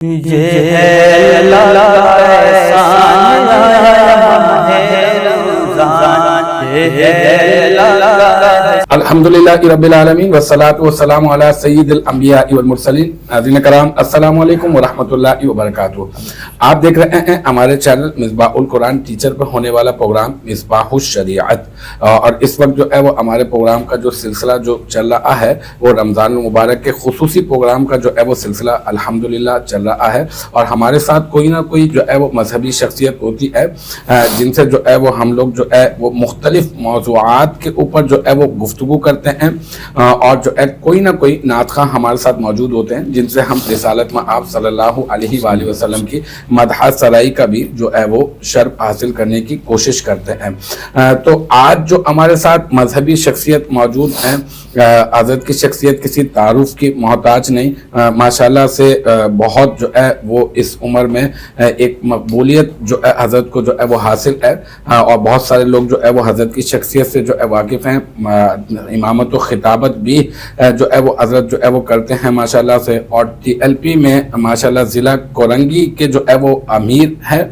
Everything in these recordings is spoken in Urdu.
یہ ہے اللہ کا احسان ہے رمضان، یہ ہے اللہ کا الحمدللہ رب العالمین والصلاة والسلام علی سید الانبیاء والمرسلین۔ ناظرین کرام السلام علیکم ورحمۃ اللہ وبرکاتہ۔ آپ دیکھ رہے ہیں ہمارے چینل مصباح القرآن ٹیچر پر ہونے والا پروگرام مصباح الشریعت، اور اس وقت جو ہے وہ ہمارے پروگرام کا جو سلسلہ جو چل رہا ہے وہ رمضان المبارک کے خصوصی پروگرام کا جو ہے وہ سلسلہ الحمدللہ چل رہا ہے، اور ہمارے ساتھ کوئی نہ کوئی جو ہے وہ مذہبی شخصیت ہوتی ہے جن سے جو ہے وہ ہم لوگ جو ہے وہ مختلف موضوعات کے اوپر جو ہے وہ گفتگو کرتے ہیں، اور جو ہے کوئی نہ کوئی نعت خواں ہمارے ساتھ موجود ہوتے ہیں جن سے ہم رسالت میں آپ صلی اللہ علیہ وآلہ وسلم کی مدح سرائی کا بھی جو ہے وہ شرف حاصل کرنے کی کوشش کرتے ہیں۔ تو آج جو ہمارے ساتھ مذہبی شخصیت موجود ہیں، حضرت کی شخصیت کسی تعارف کی محتاج نہیں، ماشاءاللہ سے بہت جو ہے وہ اس عمر میں ایک مقبولیت جو ہے حضرت کو جو ہے وہ حاصل ہے، اور بہت سارے لوگ جو ہے وہ حضرت کی شخصیت سے جو ہے واقف ہیں۔ امامت و خطابت بھی جو ہے وہ حضرت جو ہے وہ کرتے ہیں ماشاءاللہ سے، اور ٹی ایل پی میں ماشاءاللہ ضلع کورنگی کے جو ہے وہ امیر ہے،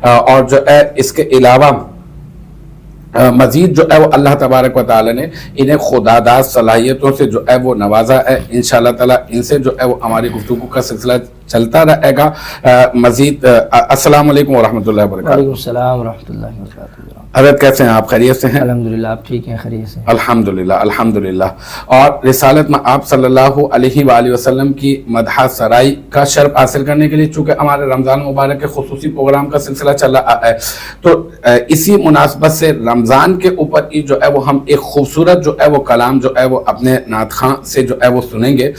اور جو ہے اس کے علاوہ مزید جو ہے وہ اللہ تبارک و تعالی نے انہیں خداداد صلاحیتوں سے جو ہے وہ نوازا ہے۔ انشاءاللہ تعالی ان سے جو ہے وہ ہماری گفتگو کا سلسلہ چلتا رہے گا۔ مزید السلام علیکم ورحمۃ اللہ وبرکاتہ۔ وعلیکم السلام ورحمۃ اللہ وبرکاتہ۔ حضرت کیسے ہیں آپ؟ خیریت سے ہیں؟ الحمدللہ آپ ٹھیک ہیں، خیریت سے؟ الحمدللہ الحمدللہ۔ اور رسالت میں آپ صلی اللہ علیہ وآلہ وسلم کی مدح سرائی کا شرف حاصل کرنے کے لیے چونکہ ہمارے رمضان مبارک کے خصوصی پروگرام کا سلسلہ چل رہا ہے، تو اسی مناسبت سے رمضان کے اوپر ہی جو ہے وہ ہم ایک خوبصورت جو ہے وہ کلام جو ہے وہ اپنے نعت خواں سے جو ہے وہ سنیں گے۔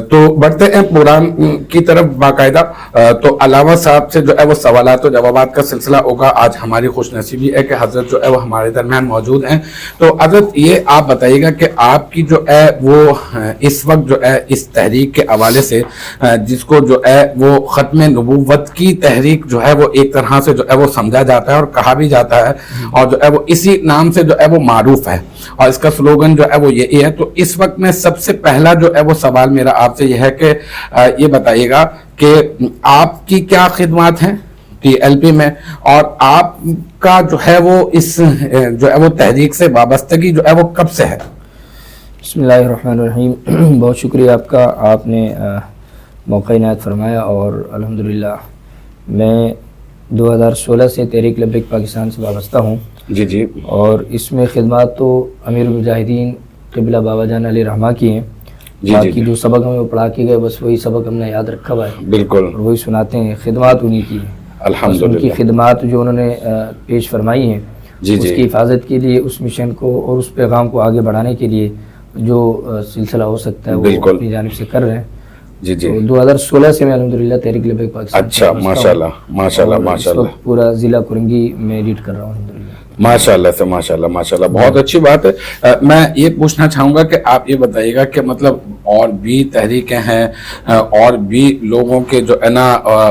تو بڑھتے ہیں پروگرام کی طرف باقاعدہ۔ تو علامہ صاحب سے جو ہے وہ سوالات و جوابات کا سلسلہ ہوگا۔ آج ہماری خوش نصیبی ہے کہ حضرت جو ہے وہ ہمارے درمیان موجود ہیں۔ تو حضرت یہ آپ بتائیے گا کہ آپ کی جو ہے وہ اس وقت جو ہے اس تحریک کے حوالے سے، جس کو جو ہے وہ ختم نبوت کی تحریک جو ہے وہ ایک طرح سے جو ہے وہ سمجھا جاتا ہے اور کہا بھی جاتا ہے، اور جو ہے وہ اسی نام سے جو ہے وہ معروف ہے، اور اس کا سلوگن جو ہے وہ یہی ہے۔ تو اس وقت میں سب سے پہلا جو ہے وہ سوال میرا آپ سے یہ ہے کہ یہ بتائیے گا کہ آپ کی کیا خدمات ہیں ٹی ایل پی میں، اور آپ کا جو ہے وہ اس جو ہے وہ تحریک سے وابستگی جو ہے وہ کب سے ہے؟ بسم اللہ الرحمن الرحیم۔ بہت شکریہ آپ کا، آپ نے موقع عنایت فرمایا، اور الحمدللہ میں 2016 سے تحریک لبیک پاکستان سے وابستہ ہوں۔ جی جی۔ اور اس میں خدمات تو امیر المجاہدین قبلہ بابا جان علی رحمہ کی ہیں، باقی جو سبق ہمیں پڑھا کے گئے بس وہی سبق ہم نے یاد رکھا ہوا ہے، بالکل، اور وہی سناتے ہیں۔ خدمات انہی کی ہیں، الحمدللہ۔ ان کی خدمات جو انہوں نے پیش فرمائی ہیں، اس کی حفاظت کے لیے، اس مشن کو اور اس پیغام کو آگے بڑھانے کے لیے جو سلسلہ ہو سکتا ہے وہ اپنی جانب سے کر رہے ہیں۔ جی جی۔ 2016 سے میں الحمدللہ تحریک لبیک پاکستان، اچھا، ماشاءاللہ ماشاءاللہ ماشاءاللہ، پورا ضلع کورنگی میں لیڈ کر رہا ہوں الحمدللہ۔ ماشاءاللہ سے ماشاءاللہ ماشاءاللہ، بہت اچھی بات ہے۔ میں یہ پوچھنا چاہوں گا کہ آپ یہ بتائیے گا کہ مطلب اور بھی تحریکیں ہیں، اور بھی لوگوں کے جو ہے نا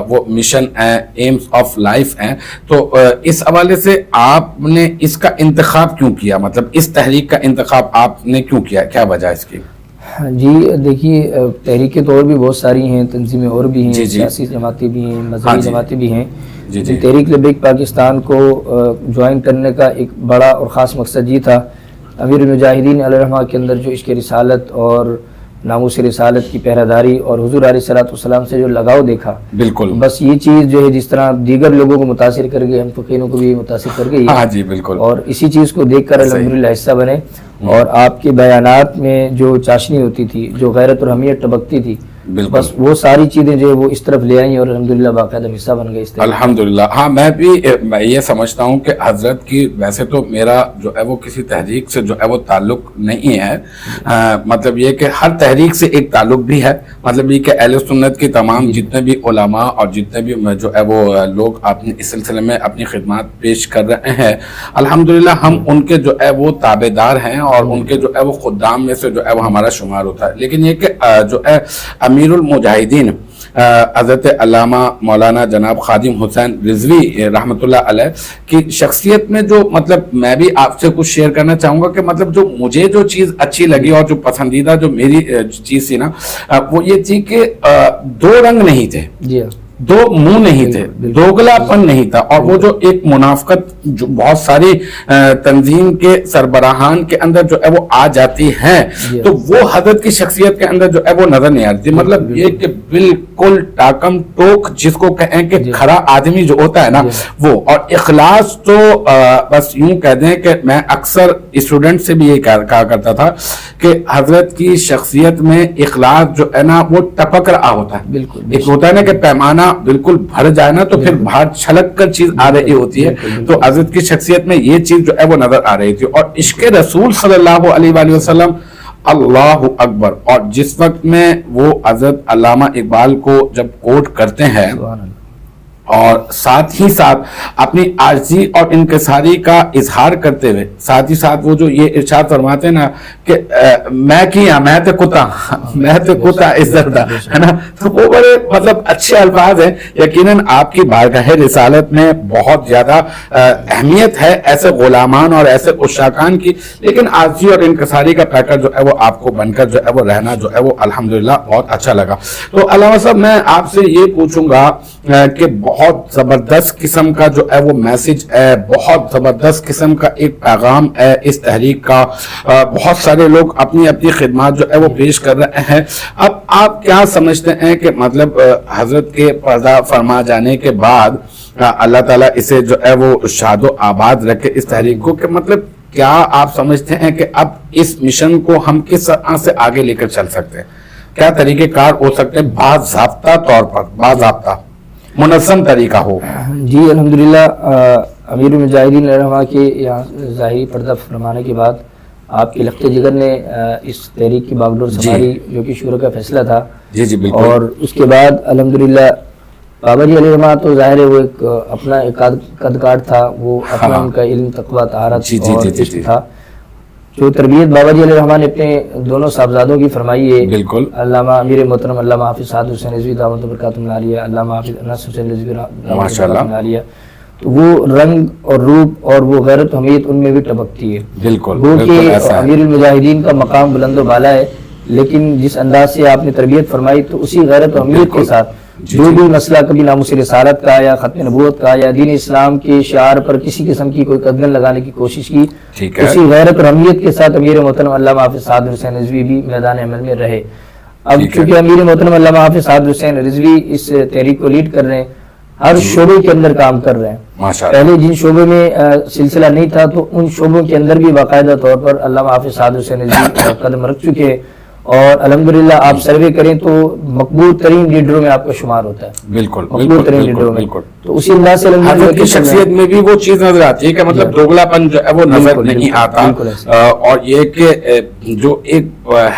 وہ مشن ہیں، ایمز آف لائف ہیں، تو اس حوالے سے آپ نے اس کا انتخاب کیوں کیا؟ مطلب اس تحریک کا انتخاب آپ نے کیوں کیا؟ کیا وجہ اس کی؟ جی دیکھیے، تحریکیں تو اور بھی بہت ساری ہیں، تنظیمیں اور بھی ہیں، سیاسی جماعتیں بھی ہیں، مذہبی جماعتیں بھی ہیں۔ تحریک لبیک پاکستان کو جوائن کرنے کا ایک بڑا اور خاص مقصد یہ تھا، امیر المجاہدین علیہ رحمہ کے اندر جو عشق رسالت اور ناموس رسالت کی پہراداری اور حضور علیہ الصلوۃ والسلام سے جو لگاؤ دیکھا، بالکل بس یہ چیز جو ہے جس طرح دیگر لوگوں کو متاثر کر گئی، ہم فقیروں کو بھی متاثر کر گئی، ہاں جی بالکل، اور اسی چیز کو دیکھ کر الحمدللہ حصہ بنے، اور آپ کے بیانات میں جو چاشنی ہوتی تھی، جو غیرت اور حمیت ٹبکتی تھی، بس وہ ساری چیزیں جو ہے وہ اس طرف لے آئیں، اور الحمدللہ باقاعدہ حصہ بن گئے اس طرح۔ الحمدللہ۔ ہاں، میں یہ سمجھتا ہوں کہ حضرت کی ویسے تو میرا جو ہے وہ کسی تحریک سے جو ہے وہ تعلق نہیں ہے، مطلب یہ کہ ہر تحریک سے ایک تعلق بھی ہے، مطلب یہ کہ اہل سنت کی تمام جتنے بھی علماء اور جتنے بھی جو ہے وہ لوگ اپنے اس سلسلے میں اپنی خدمات پیش کر رہے ہیں، الحمدللہ ہم ان کے جو ہے وہ تابع دار ہیں، اور ان کے جو ہے وہ خدام میں سے جو ہے وہ ہمارا شمار ہوتا ہے۔ لیکن یہ کہ جو ہے امیر المجاہدین حضرت علامہ مولانا جناب خادم حسین رضوی رحمۃ اللہ علیہ کی شخصیت میں جو مطلب میں بھی آپ سے کچھ شیئر کرنا چاہوں گا کہ مطلب جو مجھے جو چیز اچھی لگی اور جو پسندیدہ جو میری چیز تھی نا وہ یہ تھی کہ دو رنگ نہیں تھے، جی دو منہ نہیں تھے، دوگلا پن نہیں تھا، اور وہ جو ایک منافقت جو بہت ساری تنظیم کے سربراہان کے اندر جو ہے وہ آ جاتی ہے تو وہ حضرت کی شخصیت کے اندر جو ہے وہ نظر نہیں آتی. مطلب یہ کہ بالکل ٹاکم ٹوک جس کو کہیں کہ کھڑا آدمی جو ہوتا ہے نا وہ، اور اخلاص تو بس یوں کہہ دیں کہ میں اکثر اسٹوڈنٹ سے بھی یہ کہا کرتا تھا کہ حضرت کی شخصیت میں اخلاص جو ہے نا وہ ٹپک رہا ہوتا ہے. بالکل ایک ہوتا ہے نا کہ پیمانہ بالکل بھر جائے نا تو پھر باہر چھلک کر چیز آ رہی ہوتی ہے، تو حضرت کی شخصیت میں یہ چیز جو ہے وہ نظر آ رہی تھی. اور عشق رسول صلی اللہ علیہ وآلہ وسلم، اللہ اکبر. اور جس وقت میں وہ حضرت علامہ اقبال کو جب کوٹ کرتے ہیں اور ساتھ ہی ساتھ اپنی عاجزی اور انکساری کا اظہار کرتے ہوئے ساتھ ہی ساتھ وہ جو یہ ارشاد فرماتے ہیں نا کہ میں کیا میں تے کتا عزت دا ہے نا، تو وہ بڑے مطلب اچھے الفاظ ہیں. یقیناً آپ کی بارگاہ رسالت میں بہت زیادہ اہمیت ہے ایسے غلامان اور ایسے عشاقان کی، لیکن عاجزی اور انکساری کا پیکر جو ہے وہ آپ کو بن کر جو ہے وہ رہنا جو ہے وہ الحمدللہ بہت اچھا لگا. تو علامہ صاحب میں آپ سے یہ پوچھوں گا کہ بہت زبردست قسم کا جو ہے وہ میسج ہے، بہت زبردست قسم کا ایک پیغام ہے اس تحریک کا، بہت سارے لوگ اپنی اپنی خدمات جو ہے وہ پیش کر رہے ہیں. اب آپ کیا سمجھتے ہیں کہ مطلب حضرت کے پردہ فرما جانے کے بعد اللہ تعالیٰ اسے جو ہے وہ شاد و آباد رکھے اس تحریک کو، کہ مطلب کیا آپ سمجھتے ہیں کہ اب اس مشن کو ہم کس طرح سے آگے لے کر چل سکتے ہیں؟ کیا طریقہ کار ہو سکتے ہیں باضابطہ طور پر، باضابطہ منظم طریقہ ہو؟ جی الحمدللہ امیر المجاہدین رحمہ کے یہاں ظاہری پردہ فرمانے کے بعد آپ کے لخت جگر نے اس تحریک کی باغڈور سنبھالی جو کہ شورا کا فیصلہ تھا. جی جی بالکل. اور اس کے بعد الحمدللہ بابا جی علیہ رحمہ تو ظاہر ہے وہ ایک اپنا ایک قدکار تھا، وہ اپنا ان کا علم تقویٰ طہارت اور عشق تھا. جو تربیت بابا جی علیہ رحمہ نے اپنے دونوں صاحبزادوں کی فرمائی ہے، بالکل علامہ امیر محترم علامہ حافظ سعد حسین رضوی دعوت برکاتہ عالیہ، علامہ حافظ انس حسین رضوی دعوت برکاتہ عالیہ، تو وہ رنگ اور روپ اور وہ غیرت حمیت ان میں بھی ٹپکتی ہے. بالکل وہ کہ امیر المجاہدین کا مقام بلند و بالا ہے، لیکن جس انداز سے آپ نے تربیت فرمائی تو اسی غیرت و حمیت کے ساتھ جو بھی مسئلہ کبھی ناموس رسالت کا یا ختم نبوت کا یا دین اسلام کے شعار پر کسی قسم کی کوئی قدغن لگانے کی کوشش کی، اسی غیرت اور حمیت کے ساتھ امیر محترم علامہ حافظ سعد حسین رضوی بھی میدان عمل میں رہے. اب چونکہ امیر محترم علامہ حافظ سعد حسین رضوی اس تحریک کو لیڈ کر رہے ہیں، ہر شعبے کے اندر کام کر رہے ہیں. پہلے جن شعبے میں سلسلہ نہیں تھا تو ان شعبوں کے اندر بھی باقاعدہ طور پر علامہ حافظ سعد حسین رضوی قدم رکھ چکے ہیں، اور الحمدللہ آپ سروے کریں تو مقبول ترین لیڈروں میں آپ کا شمار ہوتا ہے. بالکل مقبول ترین لیڈروں میں. تو اسی انداز سے حضرت کی شخصیت میں بھی وہ چیز نظر آتی ہے کہ مطلب دوگلا پن جو ہے وہ نظر نہیں آتا، اور یہ کہ جو ایک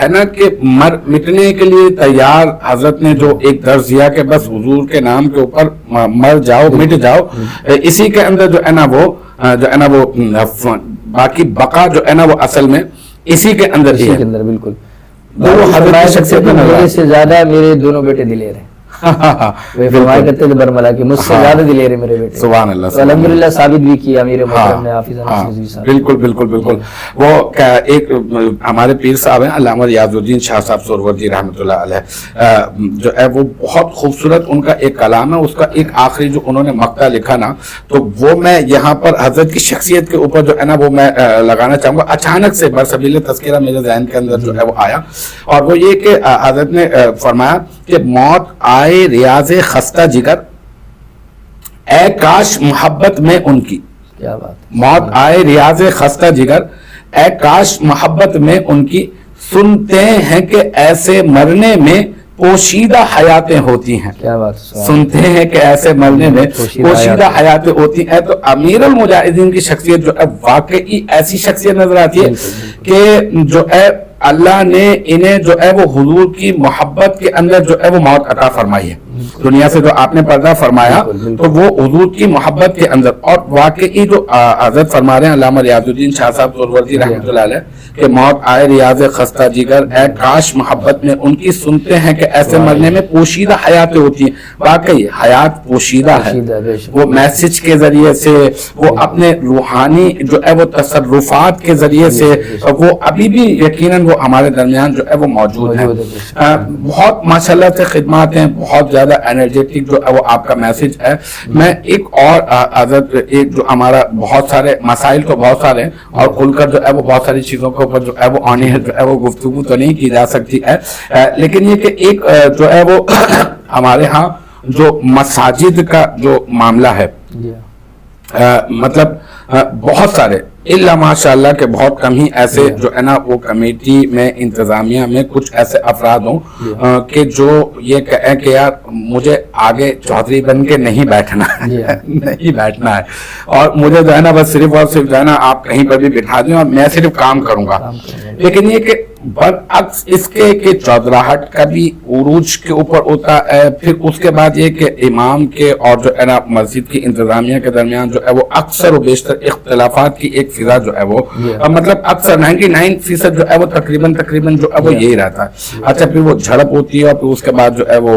ہے نا کہ مٹنے کے لیے تیار حضرت نے جو ایک درس دیا کہ بس حضور کے نام کے اوپر مر جاؤ مٹ جاؤ، اسی کے اندر جو ہے نا وہ باقی بقا جو ہے نا وہ اصل میں اسی کے اندر ہی ہے. بالکل. میرے سے زیادہ میرے دونوں بیٹے دلیر ہیں. وہ فرمایا کرتے تھے برملا کہ مجھ سے زیادہ دلیر ہے میرے بیٹے. سبحان اللہ. تو الحمدللہ ثابت بھی کیا میرے محترم نے حافظ انس رضوی صاحب. بالکل بالکل بالکل. وہ ایک ہمارے پیر صاحب ہیں علامہ ریاض الدین شاہ صاحب سہروردی رحمۃ اللہ علیہ، جو ہے وہ بہت خوبصورت ان کا ایک کلام ہے، اس کا ایک آخری جو انہوں نے مقطع لکھا نا تو وہ میں یہاں پر حضرت کی شخصیت کے اوپر جو ہے نا وہ میں لگانا چاہوں گا. اچانک سے برسبیل تذکرہ میرے ذہن کے اندر جو ہے وہ آیا، اور وہ یہ کہ حضرت نے فرمایا کہ موت آئے ریاض خستہ جگر، اے کاش محبت میں ان کی. کیا بات. موت آئے ریاض خستہ جگر، اے کاش محبت میں ان کی، سنتے ہیں کہ ایسے مرنے میں پوشیدہ حیاتیں ہوتی ہیں. کیا بات. سنتے ہیں کہ ایسے مرنے میں پوشیدہ حیاتیں ہوتی ہیں. تو امیر المجاہدین کی شخصیت جو ہے واقعی ایسی شخصیت نظر آتی ہے کہ جو ہے اللہ نے انہیں جو ہے وہ حضور کی محبت کے اندر جو ہے وہ موت عطا فرمائی ہے. دنیا سے جو آپ نے پردہ فرمایا تو وہ حضور کی محبت کے اندر. اور واقعی جو حضرت فرما رہے ہیں علامہ ریاض الدین شاہ صاحب سہروردی رحمۃ اللہ علیہ کہ موت آئے ریاض خستہ جگر اے کاش محبت میں ان کی سنتے ہیں کہ ایسے مرنے میں پوشیدہ حیاتیں ہوتی ہیں. واقعی حیات پوشیدہ ہے, وہ میسج کے ذریعے سے, وہ اپنے روحانی جو ہے وہ تصرفات کے ذریعے سے, وہ ابھی بھی یقیناً وہ ہمارے درمیان جو ہے وہ موجود ہیں. بہت ماشاءاللہ سے خدمات ہیں, بہت زیادہ انرجیٹک جو ہے وہ آپ کا میسج ہے. میں ایک اور حضرت ایک جو ہمارا بہت سارے مسائل تو بہت سارے ہیں اور کھل کر جو ہے وہ بہت ساری چیزوں کے اوپر جو ہے وہ آنی ہے جو ہے وہ گفتگو تو نہیں کی جا سکتی ہے, لیکن یہ کہ ایک جو ہے وہ ہمارے ہاں جو مساجد کا جو معاملہ ہے, مطلب بہت سارے الا ماشاءاللہ کہ بہت کم ہی ایسے جو ہے نا وہ کمیٹی میں انتظامیہ میں کچھ ایسے افراد ہوں کہ جو یہ کہیں کہ یار مجھے آگے چودھری بن کے نہیں بیٹھنا ہے, نہیں بیٹھنا ہے, اور مجھے جو ہے نا بس صرف اور صرف جو ہے نا آپ کہیں پر بھی بٹھا دیں اور میں صرف کام کروں گا. لیکن یہ کہ برعکس اس کے کہ چودراہٹ کا بھی عروج کے اوپر ہوتا ہے. پھر اس کے بعد یہ کہ امام کے اور جو ہے نا مسجد کی انتظامیہ کے درمیان جو ہے وہ اکثر و بیشتر اختلافات کی ایک فضا جو ہے وہ مطلب اکثر 99% جو ہے وہ تقریباً جو ہے وہ یہی رہتا ہے. اچھا پھر وہ جھڑپ ہوتی ہے اور پھر اس کے بعد جو ہے وہ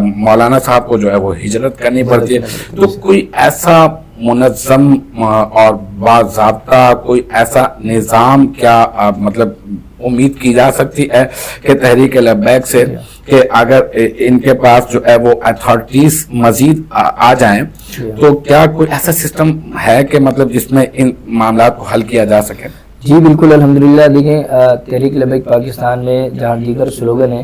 مولانا صاحب کو جو ہے وہ ہجرت کرنی پڑتی ہے. تو کوئی ایسا منظم اور باضابطہ کوئی ایسا نظام کیا مطلب امید کی جا سکتی ہے کہ تحریک لبیک سے کہ اگر ان کے پاس جو ہے وہ اتھارٹیز مزید آ جائیں تو کیا کوئی ایسا سسٹم ہے کہ مطلب جس میں ان معاملات کو حل کیا جا سکے؟ جی بالکل الحمدللہ. دیکھیں تحریک لبیک پاکستان میں جہاں دیگر سلوگن ہیں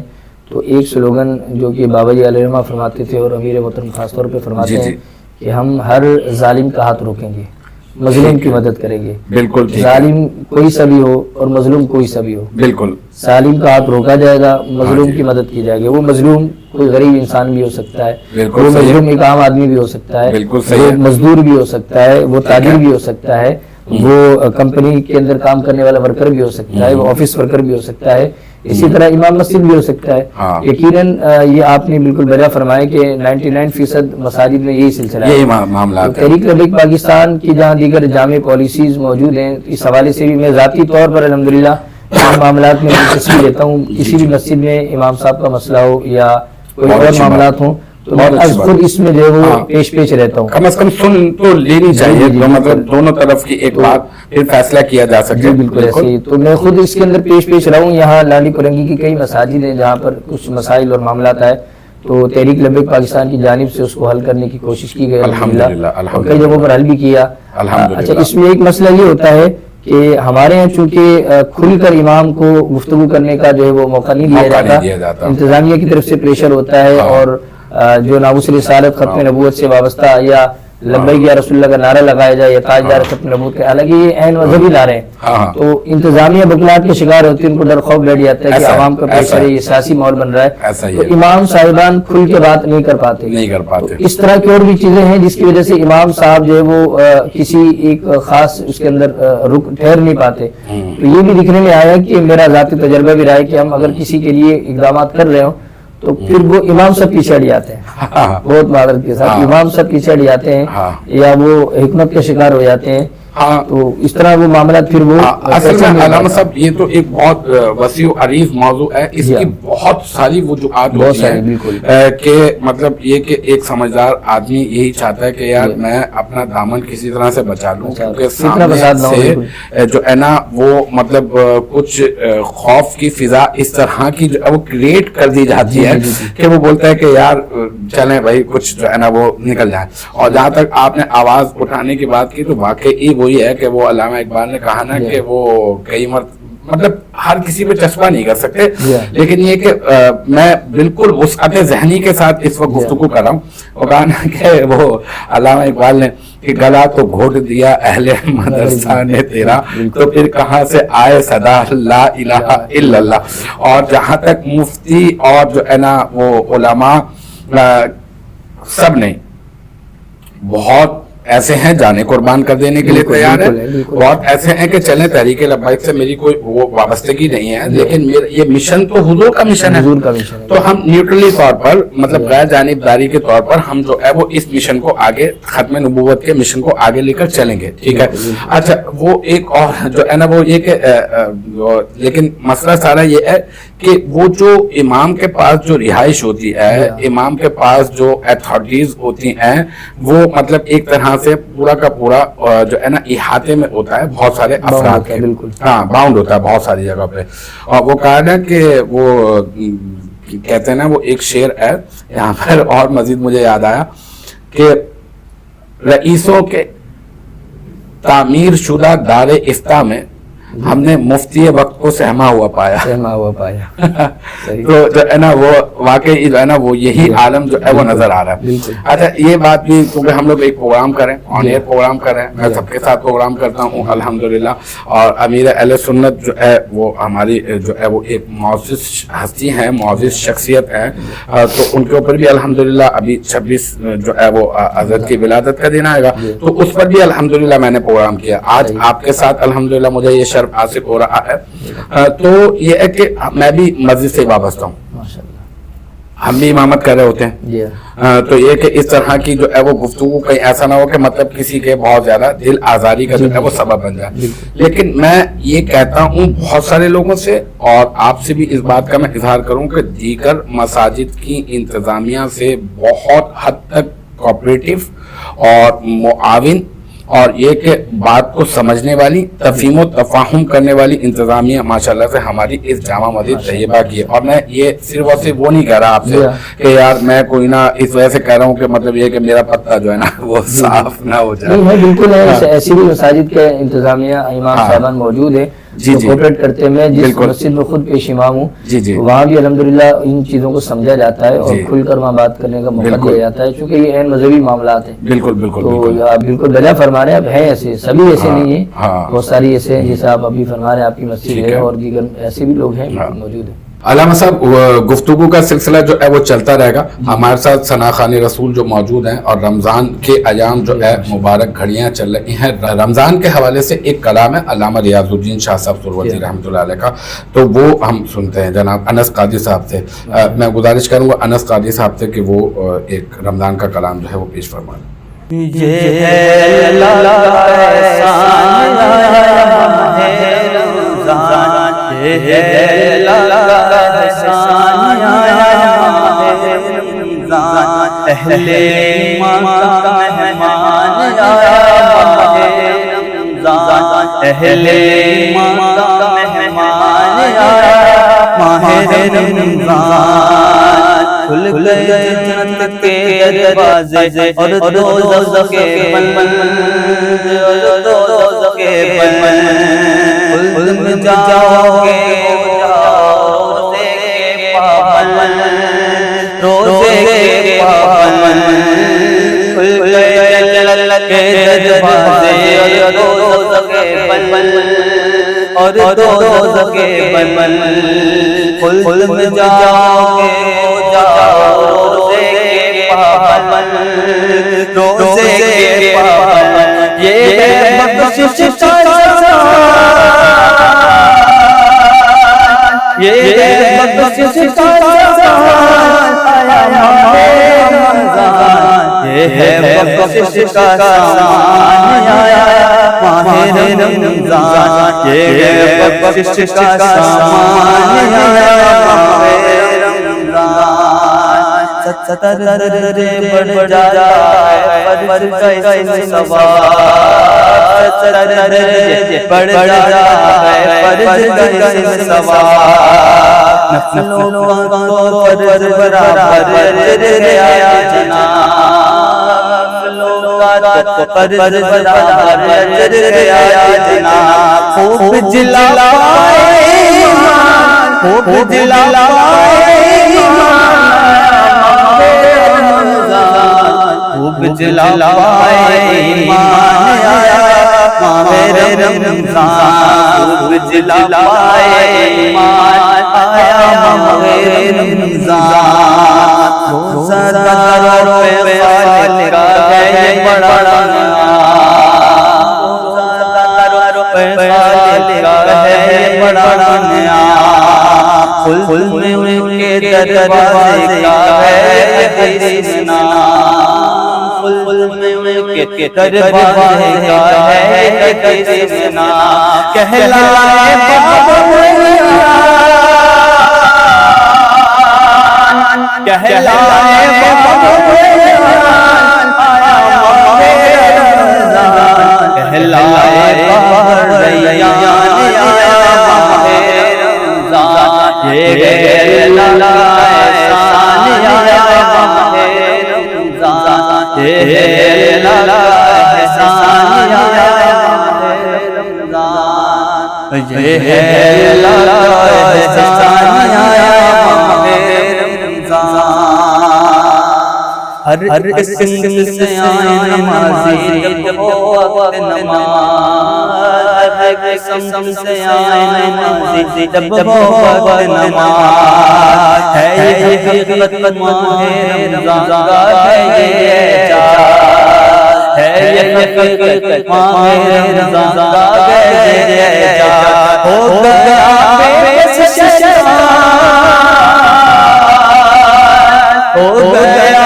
تو ایک سلوگن جو کہ بابا جی علیہ رحمہ فرماتے تھے اور امیر محترم خاص طور پہ فرماتے ہیں کہ ہم ہر ظالم کا ہاتھ روکیں گے, مظلوم کی مدد کریں گے. بالکل ظالم کوئی سا بھی ہو اور مظلوم کوئی سا بھی ہو, بالکل ظالم کا ہاتھ روکا جائے گا, مظلوم کی مدد کی جائے گی. وہ مظلوم کوئی غریب انسان بھی ہو سکتا ہے, وہ مظلوم ایک عام آدمی بھی ہو سکتا ہے, وہ مزدور بھی ہو سکتا ہے, وہ تاجر بھی ہو سکتا ہے, وہ کمپنی کے اندر کام کرنے والا ورکر بھی ہو سکتا ہے, وہ آفس ورکر بھی ہو سکتا ہے, اسی طرح امام مسجد بھی ہو سکتا ہے. یقیناً یہ آپ نے بالکل بجا فرمایا کہ 99% مساجد میں یہی سلسلہ ہے. تحریک لبیک پاکستان کی جہاں دیگر جامع پالیسیز موجود ہیں, اس حوالے سے بھی میں ذاتی طور پر الحمدللہ معاملات میں دلچسپی لیتا ہوں. کسی بھی مسجد میں امام صاحب کا مسئلہ ہو یا کوئی اور معاملات ہوں تو میں خود اس میں جو ہے وہ پیش رہتا ہوں. کم از کم سن تو لینی چاہیے, مطلب دونوں طرف کی ایک بات پھر فیصلہ کیا جا سکے. بالکل ایسے ہی تو میں خود اس کے اندر پیش رہا ہوں. یہاں لانڈی پرنگی کی کئی مساجد ہیں جہاں پر کچھ مسائل اور معاملات آئے تو تحریک لبیک پاکستان کی جانب سے اس کو حل کرنے کی کوشش کی گئی الحمدللہ, اور کئی جگہوں پر حل بھی کیا. اچھا اس میں ایک مسئلہ یہ ہوتا ہے کہ ہمارے یہاں چونکہ کھل کر امام کو گفتگو کرنے کا جو ہے وہ موقع نہیں دیا جاتا, انتظامیہ کی طرف سے پریشر ہوتا ہے اور جو ناموس رسالت ختم نبوت سے وابستہ یا لبیک یا رسول اللہ کا نعرہ لگایا جائے یا تاجدار ختم نبوت کے, حالانکہ یہ عین مذہبی نعرے ہیں تو انتظامیہ بکلاٹ کے شکار ہوتی ہے, ان کو ڈر خوف بیٹھ جاتا ہے کہ عوام کا پریشر ہے, یہ سیاسی ماحول بن رہا ہے تو امام صاحبان کھل کے بات نہیں کر پاتے. اس طرح کی اور بھی چیزیں ہیں جس کی وجہ سے امام صاحب جو ہے وہ کسی ایک خاص اس کے اندر ٹھہر نہیں پاتے. تو یہ بھی دکھنے میں آیا کہ میرا ذاتی تجربہ بھی رہا ہے کہ ہم اگر کسی کے لیے اقدامات کر رہے ہوں تو پھر وہ امام صاحب پیچھے ہٹ جاتے ہیں, بہت معذرت کے ساتھ امام صاحب پیچھے ہٹ جاتے ہیں یا وہ حکمت کے شکار ہو جاتے ہیں. تو اس طرح وہ معاملات پھر وہ اصل میں علامہ صاحب یہ تو ایک بہت وسیع و عریض موضوع ہے, اس کی بہت ساری وجوہات ہوتی ہیں کہ مطلب یہ کہ ایک سمجھدار آدمی یہی چاہتا ہے کہ یار میں اپنا دامن کسی طرح سے بچا لوں, کیونکہ سامنے سے جو ہے نا وہ مطلب کچھ خوف کی فضا اس طرح کی جو وہ کریٹ کر دی جاتی ہے کہ وہ بولتا ہے کہ یار چلیں بھائی کچھ جو ہے نا وہ نکل جائے. اور جہاں تک آپ نے آواز اٹھانے کی بات کی تو واقعی وہی ہے کہ وہ علامہ اقبال نے کہا نا کہ وہ کئی مطلب ہر کسی پہ چسپا نہیں کر سکتے, لیکن یہ کہ میں بالکل وسعت ذہنی کے ساتھ اس وقت گفتگو کر رہا ہوں. وہ کہا نا کہ وہ علامہ اقبال نے کہ گلا تو گھوٹ دیا اہل مدرسہ نے تیرا, تو پھر کہاں سے آئے صدا لا الہ الا اللہ. اور جہاں تک مفتی اور جو ہے نا وہ علماء سب نے بہت ایسے ہیں جانے قربان کر دینے کے لیے تیار ہیں, بہت ایسے ہیں کہ چلیں تحریک لبیک سے میری کوئی وہ وابستگی نہیں ہے, لیکن یہ مشن تو حضور کا مشن ہے, تو ہم نیوٹرلی طور پر مطلب غیر جانبداری کے طور پر ہم جو ہے وہ اس مشن کو آگے, ختم نبوت کے مشن کو آگے لے کر چلیں گے, ٹھیک ہے. اچھا وہ ایک اور جو ہے نا وہ یہ کہ لیکن مسئلہ سارا یہ ہے کہ وہ جو امام کے پاس جو رہائش ہوتی ہے, امام کے پاس جو اتھارٹیز ہوتی ہیں, وہ مطلب ایک طرح سے پورا کا پورا جو ہے نا احاطے میں ہوتا ہے بہت سارے افراد کے, ہاں باؤنڈ ہوتا ہے بہت ساری جگہ پہ. اور وہ کہا نا کہ وہ کہتے ہیں نا وہ ایک شعر ہے یہاں پر, اور مزید مجھے یاد آیا کہ رئیسوں کے تعمیر شدہ دار افتاء میں ہم نے مفتی وقت کو سہما ہوا پایا. تو جو ہے نا وہ واقعی جو ہے نا وہ یہی عالم جو ہے وہ نظر آ رہا ہے. اچھا یہ بات بھی کیونکہ ہم لوگ ایک پروگرام کریں, آن ایئر پروگرام کریں, میں سب کے ساتھ پروگرام کرتا ہوں الحمدللہ, اور امیر اہل سنت جو ہے وہ ہماری جو ہے وہ ایک معزز ہستی ہیں, معزز شخصیت ہے, تو ان کے اوپر بھی الحمدللہ ابھی 26 جو ہے وہ حضرت کی ولادت کا دن آئے گا, تو اس پر بھی الحمدللہ میں نے پروگرام کیا. آج آپ کے ساتھ الحمدللہ مجھے یہ شرف حاصل ہو رہا ہے. تو یہ ہے کہ میں بھی مسجد سے وابستہ ہوں, ہم بھی امامت کر رہے ہوتے ہیں, تو یہ کہ اس طرح کی جو ہے وہ گفتگو کہیں ایسا نہ ہو کہ مطلب کسی کے بہت زیادہ دل آزاری کا جو ہے وہ سبب بن جائے. لیکن میں یہ کہتا ہوں بہت سارے لوگوں سے, اور آپ سے بھی اس بات کا میں اظہار کروں کہ دیگر مساجد کی انتظامیہ سے بہت حد تک کوآپریٹو اور معاون, اور یہ کہ بات کو سمجھنے والی, تفہیم و تفاہم کرنے والی انتظامیہ ماشاءاللہ سے ہماری اس جامع مسجد طیبہ کی ہے. اور میں یہ صرف اور صرف وہ نہیں کہہ رہا آپ سے کہ یار میں کوئی نہ اس وجہ سے کہہ رہا ہوں کہ مطلب یہ کہ میرا پتہ جو ہے نا وہ صاف نہ ہو جائے. بالکل ایسی بھی مساجد کے انتظامیہ امام صاحبان موجود ہیں جو کوپریٹ کرتے ہیں. میں جس مسجد میں خود پیش امام ہوں وہاں بھی الحمدللہ ان چیزوں کو سمجھا جاتا ہے اور کھل کر وہاں بات کرنے کا موقع دیا جاتا ہے, چونکہ یہ اہم مذہبی معاملات ہیں. بالکل بالکل تو آپ بالکل بجا فرما رہے ہیں. اب ہیں ایسے, سبھی ایسے نہیں ہیں, بہت ساری ایسے ہیں جیسے آپ ابھی فرما رہے ہیں آپ کی مسجد ہے, اور دیگر ایسے بھی لوگ ہیں موجود ہیں. علامہ صاحب گفتگو کا سلسلہ جو ہے وہ چلتا رہے گا. ہمارے ساتھ ثنا خان رسول جو موجود ہیں, اور رمضان کے ایام جو ہے مبارک گھڑیاں چل رہی ہیں. رمضان کے حوالے سے ایک کلام ہے علامہ ریاض الدین شاہ صاحب سروردی رحمۃ اللہ علیہ کا, تو وہ ہم سنتے ہیں جناب انس قادری صاحب سے. میں گزارش کروں گا انس قادری صاحب سے کہ وہ ایک رمضان کا کلام جو ہے وہ پیش فرمائیں. اہل ایمان کا مہمان آیا رمضان, اہل ایمان کا مہمان آیا ماہ رمضان. کھل گئے جنت کے دروازے اور دوزخ کے بند, اور دوزخ کے بند. کھل میں جاؤ گے روزے کے پابند, روزے کے پابند. کھل گئے جنت کے دروازے اور دوزخ کے بند, اور دوزخ کے بند. کھل میں جاؤ گے روزے کے پابند, روزے کے پابند. یہ بخشش یہ بخشش یہ بخشش کا سامان آیا ماہ رمضان, یہ بخشش کا سامان آیا ماہ رمضان. 70 درجے بڑھ جاتا ہے فرض کا اس ثواب, 70 درجے بڑھ جاتا ہے فرض کا اس ثواب. نفلوں کا فرض برابر گیا جناب, نفلوں کا فرض برابر گیا جناب. خوب جلوائے ایمان, خوب جلوائے خوب جلوائے ایمان آیا ماہ رمضان, خوب جلوائے ایمان آیا ماہ رمضان. روزہ داروں پہ خالق کا ہے بڑا بڑا نیا کھلنے کے دروازے کا ہے کرشنا کھلنے کے دروازے کا ہے کرشنا کہلائے کہلائے ہر قسم سے آئے نمازی جب ہو وقت نماز ہر قسم سے آئے نمازی جب ہو وقت نماز ہے یہ حقیقت ماہ رمضان کا ہے یہ اعجاز ہے یہ حقیقت ماہ رمضان کا ہے یہ اعجاز ہو گیا پیش شیطان ہو گیا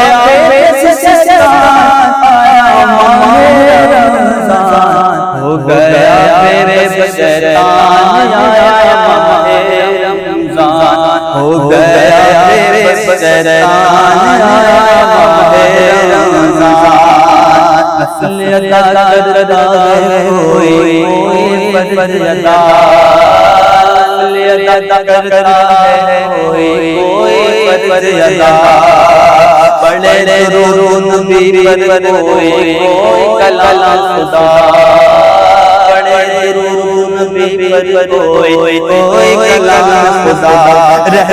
ہو گیا میرے شیطان آیا ماہ رمضان ہو گیا میرے شیطان آیا ماہ رمضان اصل ادا کرتا ہے کوئی فرض ادا اصل ادا کرتا ہے کوئی فرض ادا بڑے درود نبی پر کوئی کلام خدا بڑے درود نبی پر کوئی کلام خدا رہ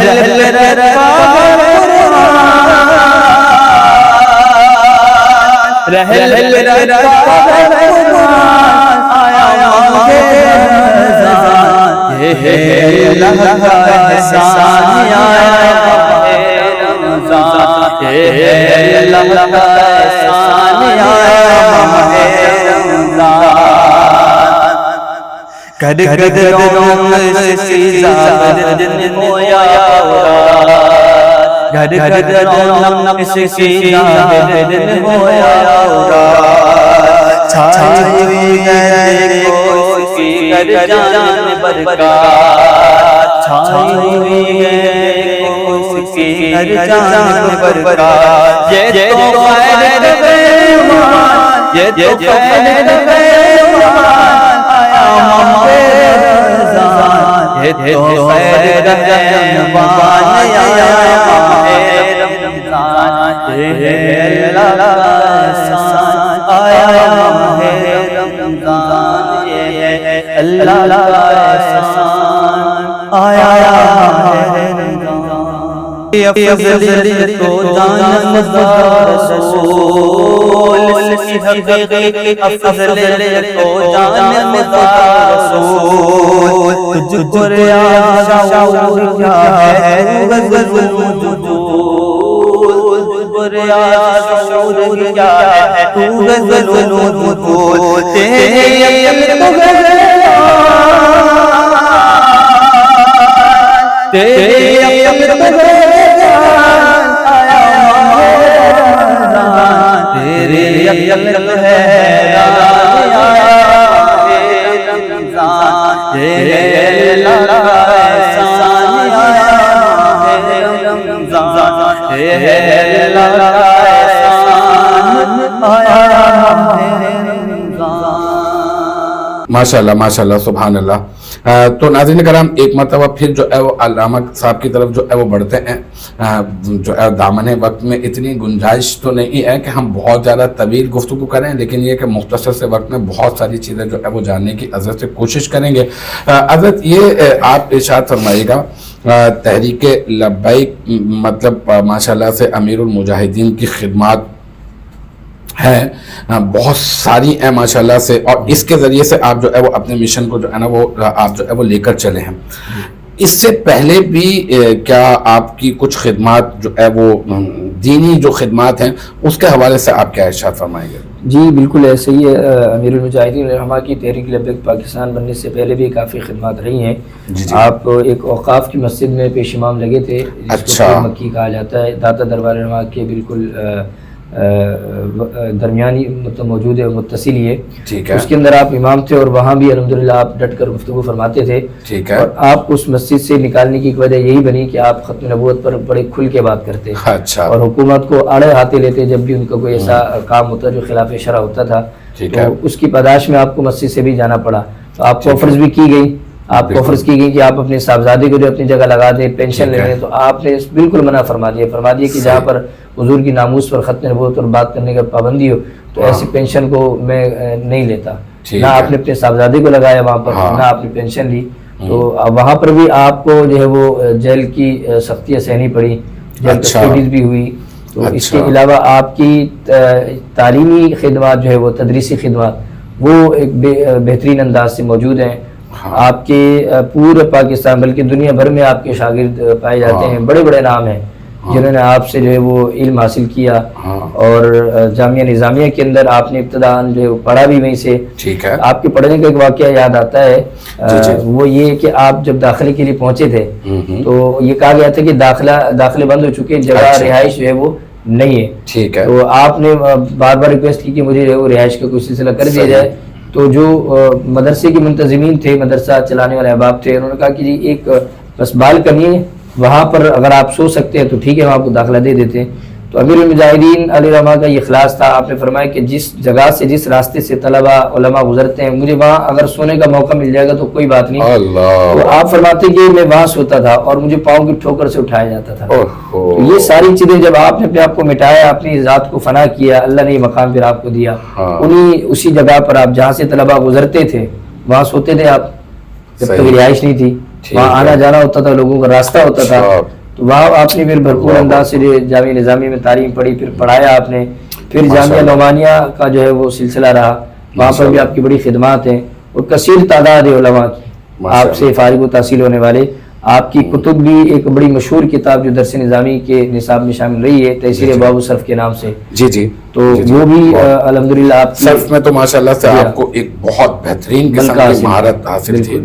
رکھا رہ رکھا آیا ماہ رمضان یہ اللہ کا احسان آیا ماہ رمضان یہ اللہ کا احسان آیا ماہ رمضان کد رونق سی زادن ہویا گھر گھر رونق سی زادن ہویا چھائی ہوئی ہے کوئی کر جان برکات چھائی ہوئی ہے کوئی کر جان برکات یہ تو خیر پیمان یہ تو خیر پیمان آیا ماہ رمضان یہ تو خیر پیمان آیا ماہ رمضان یہ اللہ کا احسان آیا ماہ رمضان یہ اللہ کا احسان آیا ماہ رمضان افضلیت کو جانتا رسول کی حقیقت افضلیت کو جانتا رسول تجھ کو ریاض شعور کیا ہے غزل الوجود تجھ کو ریاض شعور کیا ہے تو غزل الوجود تیری عقل تو تیری عقل تو تیری عقل ہے رمضان تیرے اللہ کا احسان آیا رمضان تیرے اللہ کا احسان آیا رمضان ماشاءاللہ ماشاءاللہ سبحان اللہ۔ تو ناظرین کرام ایک مرتبہ پھر جو ہے وہ علامہ صاحب کی طرف جو ہے وہ بڑھتے ہیں۔ جو ہے دامن وقت میں اتنی گنجائش تو نہیں ہے کہ ہم بہت زیادہ طویل گفتگو کریں، لیکن یہ کہ مختصر سے وقت میں بہت ساری چیزیں جو ہے وہ جاننے کی حضرت سے کوشش کریں گے۔ حضرت یہ آپ ارشاد فرمائیے گا، تحریک لبیک مطلب ماشاءاللہ سے امیر المجاہدین کی خدمات ہیں، بہت ساری ہیں ماشاءاللہ سے، اور اس کے ذریعے سے آپ جو ہے وہ اپنے مشن کو جو ہے نا وہ آپ جو ہے وہ لے کر چلے ہیں۔ اس سے پہلے بھی کیا آپ کی کچھ خدمات جو ہے وہ دینی جو خدمات ہیں اس کے حوالے سے آپ کیا ارشاد فرمائیں گے؟ جی بالکل ایسے ہی ہے، امیر المجاہدین رحمہ کی تحریک لبیک پاکستان بننے سے پہلے بھی کافی خدمات رہی ہیں۔ آپ ایک اوقاف کی مسجد میں پیش امام لگے تھے، جس کو مکی کہا جاتا ہے، داتا دربار رحمہ کے بالکل درمیانی موجود ہے، متصل ہی ہے، اس کے اندر آپ امام تھے، اور وہاں بھی الحمدللہ آپ ڈٹ کر گفتگو فرماتے تھے، اور آپ اس مسجد سے نکالنے کی وجہ یہی بنی کہ آپ ختم نبوت پر بڑے کھل کے بات کرتے، اور حکومت کو آڑے ہاتھے لیتے جب بھی ان کا کوئی ایسا کام ہوتا جو خلاف شرع ہوتا تھا، تو اس کی پاداش میں آپ کو مسجد سے بھی جانا پڑا، تو آپ کو آفرز بھی کی گئی، آپ کو فرض کی گئی کہ آپ اپنے صاحبزادے کو جو اپنی جگہ لگا دیں پینشن لینے، تو آپ نے بالکل منع فرما دیا کہ جہاں پر حضور کی ناموس پر ختم نبوت پر بات کرنے کا پابندی ہو تو ایسی پینشن کو میں نہیں لیتا، نہ آپ نے اپنے صاحبزادے کو لگایا وہاں پر، نہ آپ نے پینشن لی، تو وہاں پر بھی آپ کو جو ہے وہ جیل کی سختیاں سہنی پڑی، جیل کسٹڈیز بھی ہوئی، تو اس کے علاوہ آپ کی تعلیمی خدمات جو ہے وہ تدریسی خدمات وہ ایک بہترین انداز سے موجود ہیں۔ آپ کے پورے پاکستان بلکہ دنیا بھر میں آپ کے شاگرد پائے جاتے ہیں، بڑے بڑے نام ہیں جنہوں نے آپ سے جو ہے وہ علم حاصل کیا، اور جامعہ نظامیہ کے اندر آپ نے ابتداءً جو ہے پڑھا بھی وہیں سے۔ آپ کے پڑھنے کا ایک واقعہ یاد آتا ہے، وہ یہ کہ آپ جب داخلے کے لیے پہنچے تھے تو یہ کہا گیا تھا کہ داخلے بند ہو چکے، جگہ رہائش جو ہے وہ نہیں ہے، تو آپ نے بار بار ریکویسٹ کی کہ مجھے جو ہے وہ رہائش کا کوئی سلسلہ کر دیا جائے، تو جو مدرسے کے منتظمین تھے، مدرسہ چلانے والے احباب تھے، انہوں نے کہا کہ جی ایک بس بالکنی ہے، وہاں پر اگر آپ سو سکتے ہیں تو ٹھیک ہے، ہم آپ کو داخلہ دے دیتے ہیں۔ تو امیر المجاہدین علیہ رحمہ کا یہ اخلاص تھا، آپ نے فرمایا کہ جس جگہ سے جس راستے سے طلبہ علماء گزرتے ہیں، مجھے وہاں اگر سونے کا موقع مل جائے گا تو کوئی بات نہیں، تو آپ فرماتے کہ میں وہاں سوتا تھا اور مجھے پاؤں کی ٹھوکر سے اٹھایا جاتا تھا۔ یہ ساری چیزیں جب آپ نے اپنے آپ کو مٹایا، اپنی ذات کو فنا کیا، اللہ نے یہ مقام پھر آپ کو دیا، اسی جگہ پر آپ جہاں سے طلبہ گزرتے تھے وہاں سوتے تھے آپ، جب تک رہائش نہیں تھی، وہاں آنا جانا ہوتا تھا، لوگوں کا راستہ ہوتا تھا، تو وہاں آپ نے پھر بھرپور انداز سے جامعہ نظامی میں تعلیم پڑھی، پھر پڑھایا آپ نے، پھر جامعہ نعمانیہ کا جو ہے وہ سلسلہ رہا، وہاں پر بھی آپ کی بڑی خدمات ہیں، اور کثیر تعداد علماء کی آپ سے فارغ و تحصیل ہونے والے، آپ کی کتب بھی ایک بڑی مشہور کتاب جو درس نظامی کے نصاب میں شامل رہی ہے، تحصیل ابواب الصرف کے نام سے، تو وہ بھی الحمدللہ آپ صرف میں تو ماشاءاللہ سے آپ کو ایک بہت بہترین قسم کی مہارت حاصل تھی،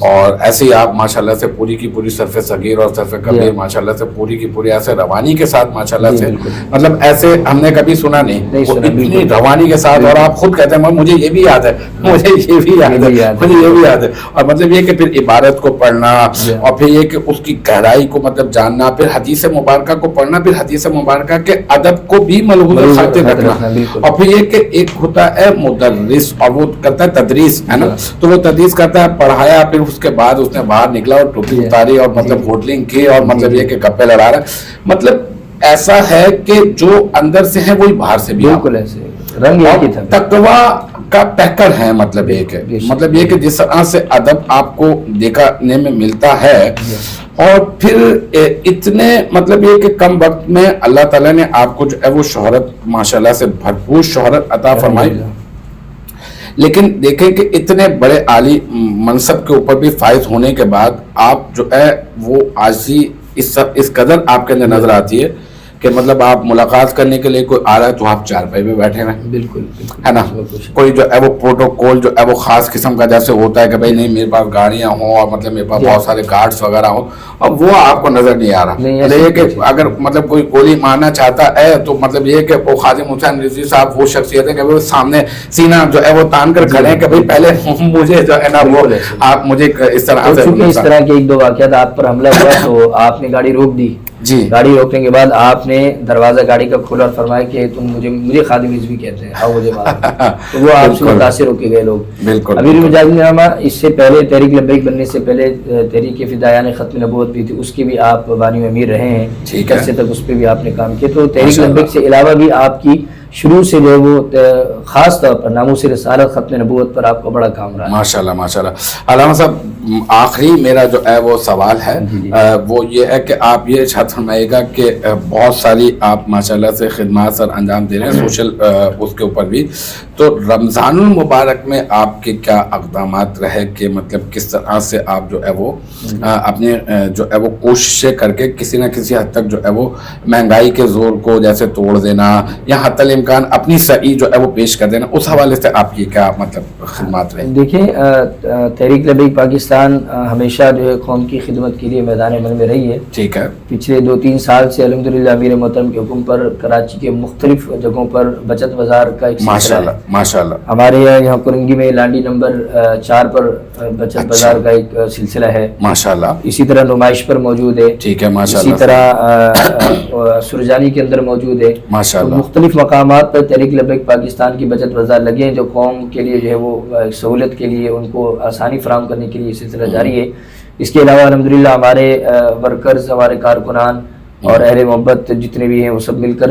اور ایسے ہی آپ ماشاءاللہ سے پوری کی پوری صرف صغیر اور صرف کبیر ماشاءاللہ سے پوری کی پوری ایسے روانی کے ساتھ ماشاءاللہ سے، مطلب ایسے ہم نے کبھی سنا نہیں، اتنی روانی کے ساتھ، اور آپ خود کہتے ہیں مجھے یہ بھی یاد ہے، مجھے یہ بھی یاد ہے، مجھے یہ بھی یاد ہے، اور مطلب یہ کہ پھر عبارت کو پڑھنا، اور پھر یہ کہ اس کی گہرائی کو مطلب جاننا، پھر حدیث مبارکہ کو پڑھنا، پھر حدیث مبارکہ کے ادب کو بھی ملحوظ خاطر رکھنا، اور پھر یہ کہ ایک ہوتا ہے مدرس اور وہ کرتا ہے تدریس، ہے نا، تو وہ تدریس کرتا ہے، پڑھایا، پھر اس کے بعد اس نے باہر نکلا اور ٹوپی اتاری اور مطلب ہوٹلنگ کی، اور مطلب یہ کہ گپے لڑا رہا ہے، مطلب ایسا ہے کہ جو اندر سے ہے وہی باہر سے بھی، بالکل ایسے رنگ ایک ہی تھا، تقویٰ کا پیکر ہے، مطلب ایک ہے، مطلب یہ کہ جس طرح سے ادب آپ کو دیکھنے میں ملتا ہے، اور پھر اتنے مطلب یہ کہ کم وقت میں اللہ تعالیٰ نے آپ کو جو ہے وہ شہرت ماشاءاللہ سے بھرپور شہرت عطا فرمائی، لیکن دیکھیں کہ اتنے بڑے عالی منصب کے اوپر بھی فائز ہونے کے بعد آپ جو ہے وہ عاجزی اس قدر آپ کے اندر نظر آتی ہے کہ مطلب آپ ملاقات کرنے کے لیے کوئی آ رہا ہے تو آپ چارپائی پہ بیٹھے ہوئے، بالکل ہے نا، کوئی جو ہے وہ پروٹوکول جو ہے وہ خاص قسم کا جیسے ہوتا ہے کہ بھائی نہیں میرے پاس گاڑیاں ہوں اور مطلب میرے پاس بہت سارے گارڈز وغیرہ ہوں، اور وہ آپ کو نظر نہیں آ رہا، یہ کہ اگر مطلب کوئی گولی مارنا چاہتا ہے تو مطلب یہ کہ وہ خادم حسین رضوی صاحب وہ شخصیت ہے کہ وہ سامنے سینہ جو ہے وہ تان کر کھڑے ہیں کہ بھائی پہلے مجھے جو ہے نا وہ آپ مجھے اس طرح سے، اس طرح کے ایک دو واقعات آپ پر حملہ ہوا تو آپ نے گاڑی روک دی، گاڑی روکنے کے بعد آپ نے دروازہ گاڑی کا کھولا اور فرمایا کہ تم مجھے خادم رضوی کہتے ہیں، آؤ مجھے مارو، تو وہ آپ سے متاثر ہو کے گئے لوگ۔ امیر المجاہدین رحمہ اس سے پہلے تحریک لبیک بننے سے پہلے تحریک فدایان ختم نبوت بھی تھی، اس کی بھی آپ بانی امیر رہے ہیں، عرصے تک اس پہ بھی آپ نے کام کیا، تو تحریک لبیک سے علاوہ بھی آپ کی شروع سے جو ہے وہ خاص طور پر ناموس رسالت ختم نبوت پر آپ کا بڑا کام رہا ہے. ماشاءاللہ ماشاءاللہ. علامہ صاحب آخری میرا جو ہے وہ سوال ہے وہ یہ ہے کہ آپ یہ ارشاد فرمائیے گا کہ بہت ساری آپ ماشاءاللہ سے خدمات سر انجام دے رہے ہیں سوشل اس کے اوپر بھی, تو رمضان المبارک میں آپ کے کیا اقدامات رہے کہ مطلب کس طرح سے آپ جو ہے وہ اپنے جو ہے وہ کوششیں کر کے کسی نہ کسی حد تک جو ہے وہ مہنگائی کے زور کو جیسے توڑ دینا یا حتی الامکان اپنی صحیح جو ہے وہ پیش کر دینا, اس حوالے سے آپ کی کیا مطلب خدمات رہے؟ دیکھیں تحریک لبیک پاکستان ہمیشہ جو ہے قوم کی خدمت کے لیے میدان عمل میں رہی ہے. ٹھیک ہے. پچھلے 2-3 سال سے الحمدللہ امیر محترم کے حکم پر کراچی کے مختلف جگہوں پر بچت بازار کا ایک سلسلہ ہے. ماشاءاللہ. ہمارے یہاں کرنگی میں لانڈی نمبر 4 پر بچت بازار کا ایک سلسلہ ہے. ماشاءاللہ. اسی طرح نمائش پر موجود ہے. ٹھیک ہے. ماشاءاللہ. اسی طرح سرجانی کے اندر موجود ہے. ماشاءاللہ. مختلف مقامات پر تحریک لبیک پاکستان کی بچت بازار لگے ہیں جو قوم کے لیے جو ہے وہ سہولت کے لیے ان کو آسانی فراہم کرنے کے لیے یہ سلسلہ جاری ہے. اس کے علاوہ الحمدللہ ہمارے ورکرز, ہمارے کارکنان اور اہل محبت جتنے بھی ہیں وہ سب مل کر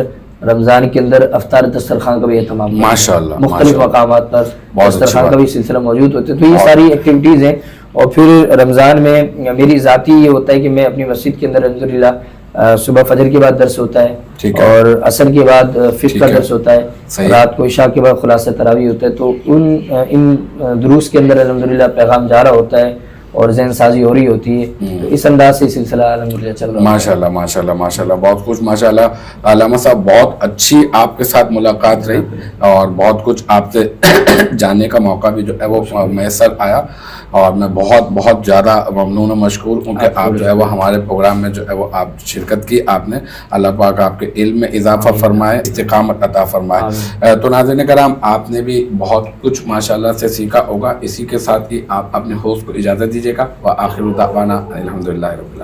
رمضان کے اندر افطار دسترخوان کا بھی اہتمام ماشاءاللہ مختلف مقامات پر دسترخوان کا بھی سلسلہ موجود ہوتے ہیں. تو یہ ساری ایکٹیویٹیز ہیں. اور پھر رمضان میں میری ذاتی یہ ہوتا ہے کہ میں اپنی مسجد کے اندر الحمدللہ صبح فجر کے بعد درس ہوتا ہے اور عصر کے بعد فقہ کا درس ہوتا ہے, رات کو عشاء کے بعد خلاصہ تراویح ہوتا ہے. تو ان دروس کے اندر الحمدللہ پیغام جا رہا ہوتا ہے اور ذہن سازی ہو رہی ہوتی ہے. تو اس انداز سے سلسلہ الحمدللہ چل رہا ہے. ماشاءاللہ ماشاءاللہ ماشاءاللہ. بہت کچھ ماشاءاللہ. علامہ صاحب بہت اچھی آپ کے ساتھ ملاقات رہی اور بہت کچھ آپ سے جاننے کا موقع بھی جو ہے وہ میسر آیا اور میں بہت بہت زیادہ ممنون و مشکور ہوں کہ آپ جو ہے وہ ہمارے پروگرام میں جو ہے وہ آپ شرکت کی. آپ نے اللہ پاک آپ کے علم میں اضافہ فرمائے, استقامت عطا فرمائے. تو ناظرین کرام آپ نے بھی بہت کچھ ماشاءاللہ سے سیکھا ہوگا. اسی کے ساتھ ہی آپ اپنے ہوسٹ کو اجازت دیجیے گا. وآخر دعوانا الحمدللہ رب العالمین.